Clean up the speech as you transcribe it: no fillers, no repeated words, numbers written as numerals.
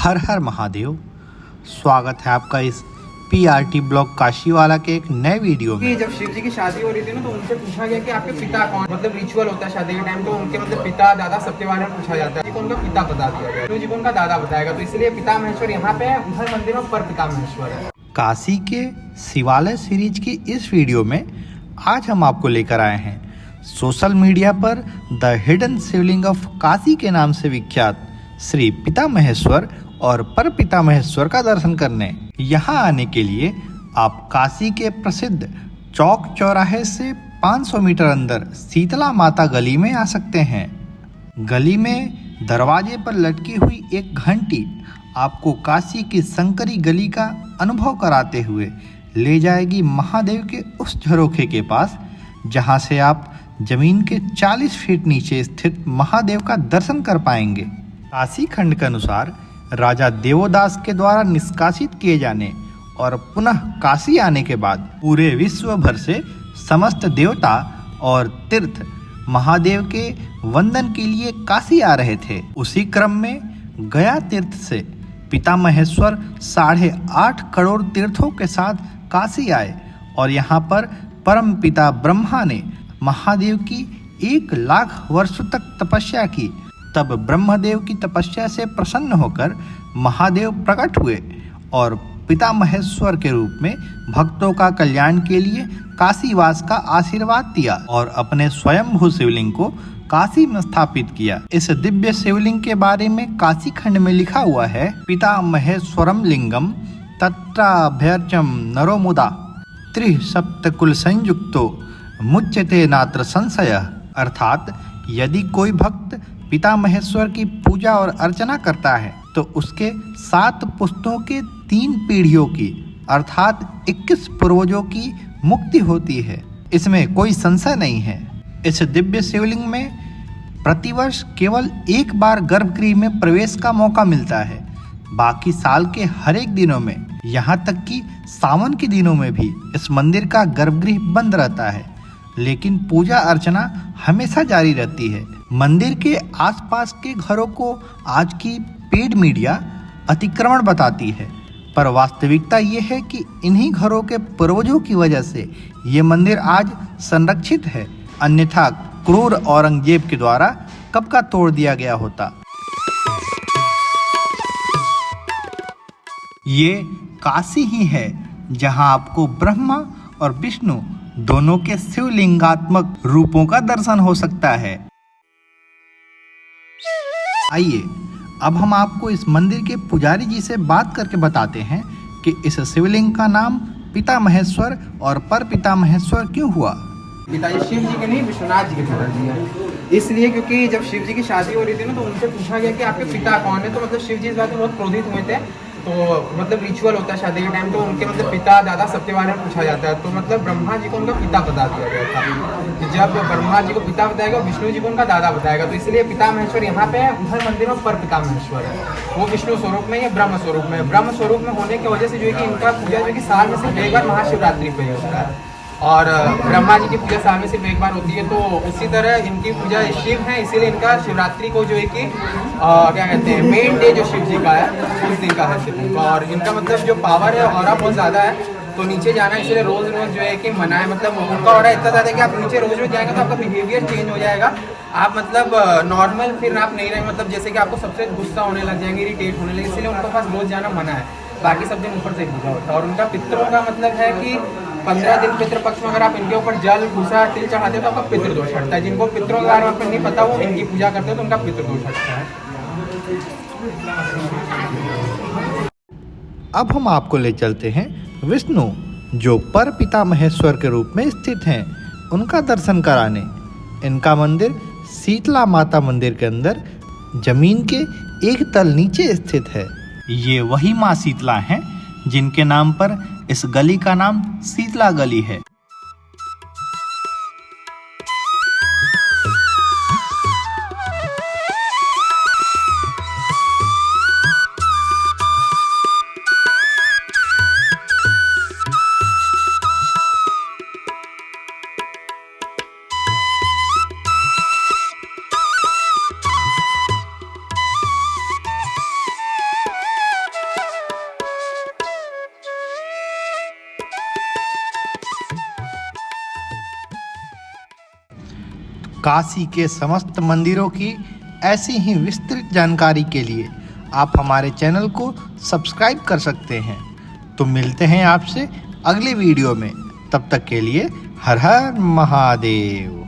हर हर महादेव। स्वागत है आपका इस पीआरटी ब्लॉग काशीवाला के एक नए वीडियो में। जब शिव जी की शादी हो रही थी ना, तो उनसे पूछा गया कि आपके पिता कौन, मतलब रिचुअल होता है शादी के टाइम, तो उनके मतलब पिता दादा सबके बारे में पूछा जाता है। उनका पिता बता दिया गया, शिव जी को उनका दादा बताएगा, तो इसलिए पिता महेश्वर यहाँ पे है, उधर मंदिर में पर पिता महेश्वर है। काशी के शिवालय सीरीज की इस वीडियो में आज हम आपको लेकर आए हैं सोशल मीडिया पर the hidden Shivling of Kashi के नाम से विख्यात श्री पिता महेश्वर और पर पिता महेश्वर का दर्शन करने। यहाँ आने के लिए आप काशी के प्रसिद्ध चौक चौराहे से 500 मीटर अंदर शीतला माता गली में आ सकते हैं। गली में दरवाजे पर लटकी हुई एक घंटी आपको काशी की संकरी गली का अनुभव कराते हुए ले जाएगी महादेव के उस झरोखे के पास, जहां से आप जमीन के 40 फीट नीचे स्थित महादेव का दर्शन कर पाएंगे। काशी खंड के अनुसार राजा देवोदास के द्वारा निष्कासित किए जाने और पुनः काशी आने के बाद पूरे विश्व भर से समस्त देवता और तीर्थ महादेव के वंदन के लिए काशी आ रहे थे। उसी क्रम में गया तीर्थ से पिता महेश्वर 8.5 करोड़ तीर्थों के साथ काशी आए और यहाँ पर परम पिता ब्रह्मा ने महादेव की 1 लाख वर्षों तक तपस्या की। तब ब्रह्मदेव की तपस्या से प्रसन्न होकर महादेव प्रकट हुए और पिता महेश्वर के रूप में भक्तों का कल्याण के लिए काशीवास का आशीर्वाद दिया और अपने स्वयंभू शिवलिंग को काशी में स्थापित किया। इस दिव्य शिवलिंग के बारे में काशी खंड में लिखा हुआ है, पिता महेश्वरम लिंगम तत्राभ्यर्चम नरो मुदा त्रिसप्तकुल संयुक्तो मुच्यते नात्र संशय। अर्थात यदि कोई भक्त पिता महेश्वर की पूजा और अर्चना करता है तो उसके 7 पुश्तों के 3 पीढ़ियों की अर्थात 21 पूर्वजों की मुक्ति होती है। इसमें कोई संशय नहीं है। इस दिव्य शिवलिंग में प्रतिवर्ष केवल 1 बार गर्भगृह में प्रवेश का मौका मिलता है। बाकी साल के हर एक दिनों में, यहाँ तक कि सावन के दिनों में भी इस मंदिर का गर्भगृह बंद रहता है, लेकिन पूजा अर्चना हमेशा जारी रहती है। मंदिर के आसपास के घरों को आज की पेड मीडिया अतिक्रमण बताती है, पर वास्तविकता ये है कि इन्हीं घरों के पूर्वजों की वजह से ये मंदिर आज संरक्षित है, अन्यथा क्रूर औरंगजेब के द्वारा कब का तोड़ दिया गया होता। ये काशी ही है जहां आपको ब्रह्मा और विष्णु दोनों के शिवलिंगात्मक रूपों का दर्शन हो सकता है। आइए अब हम आपको इस मंदिर के पुजारी जी से बात करके बताते हैं कि इस शिवलिंग का नाम पिता महेश्वर और पर पिता महेश्वर क्यों हुआ। पिताजी शिव जी के नहीं, विश्वनाथ जी के पिताजी हैं। इसलिए क्योंकि जब शिव जी की शादी हो रही थी ना, तो उनसे पूछा गया कि आपके पिता कौन है, तो मतलब शिव जी इस बात में बहुत क्रोधित हुए थे। तो मतलब रिचुअल होता है शादी के टाइम, तो उनके मतलब पिता दादा सबके बारे में पूछा जाता है। तो मतलब ब्रह्मा जी को उनका पिता बता दिया गया था। जब ब्रह्मा जी को पिता बताएगा, विष्णु जी को उनका दादा बताएगा, तो इसलिए पिता महेश्वर यहाँ पे है, उधर मंदिर में पर पिता महेश्वर है। वो विष्णु स्वरूप में या ब्रह्म स्वरूप में, ब्रह्म स्वरूप में होने की वजह से जो है कि इनका पूजा जो है कि साल में सिर्फ 1 बार महाशिवरात्रि पे होता है, और ब्रह्मा जी की पूजा साल में सिर्फ 1 बार होती है। तो उसी तरह इनकी पूजा शिव है, इसीलिए इनका शिवरात्रि को जो है कि क्या कहते हैं, मेन डे जो शिव जी का है उस दिन का है शिव जी का। और इनका मतलब जो पावर है और बहुत ज़्यादा है, तो नीचे जाना है, इसलिए रोज़ रोज़ जो है कि मना है। मतलब उनका और इतना ज़्यादा है कि आप नीचे रोज़ रोज़ जाएंगे तो आपका बिहेवियर चेंज हो जाएगा। आप मतलब नॉर्मल फिर आप नहीं रहेंगे, मतलब जैसे कि आपको सबसे गुस्सा होने लग जाएंगे, इरिटेट होने लगे, इसलिए उनके पास रोज़ जाना मना है। बाकी सब दिन ऊपर से पूजा होता है। और उनका पितरों का मतलब है कि 15 दिन पितृपक्ष में अगर आप इनके ऊपर जल भूसा तिल चढ़ाते हो तो आपका पितृदोष हटता है। जिनको पितरों के बारे में नहीं पता, वो इनकी पूजा करते हो तो उनका पितृदोष हटता है। अब हम आपको ले चलते हैं विष्णु, जो पर पिता महेश्वर के रूप में स्थित हैं, उनका दर्शन कराने। इनका मंदिर शीतला माता मंदिर के अंदर जमीन के 1 तल नीचे स्थित है। ये वही माँ शीतला हैं जिनके नाम पर इस गली का नाम शीतला गली है। काशी के समस्त मंदिरों की ऐसी ही विस्तृत जानकारी के लिए आप हमारे चैनल को सब्सक्राइब कर सकते हैं। तो मिलते हैं आपसे अगले वीडियो में, तब तक के लिए हर हर महादेव।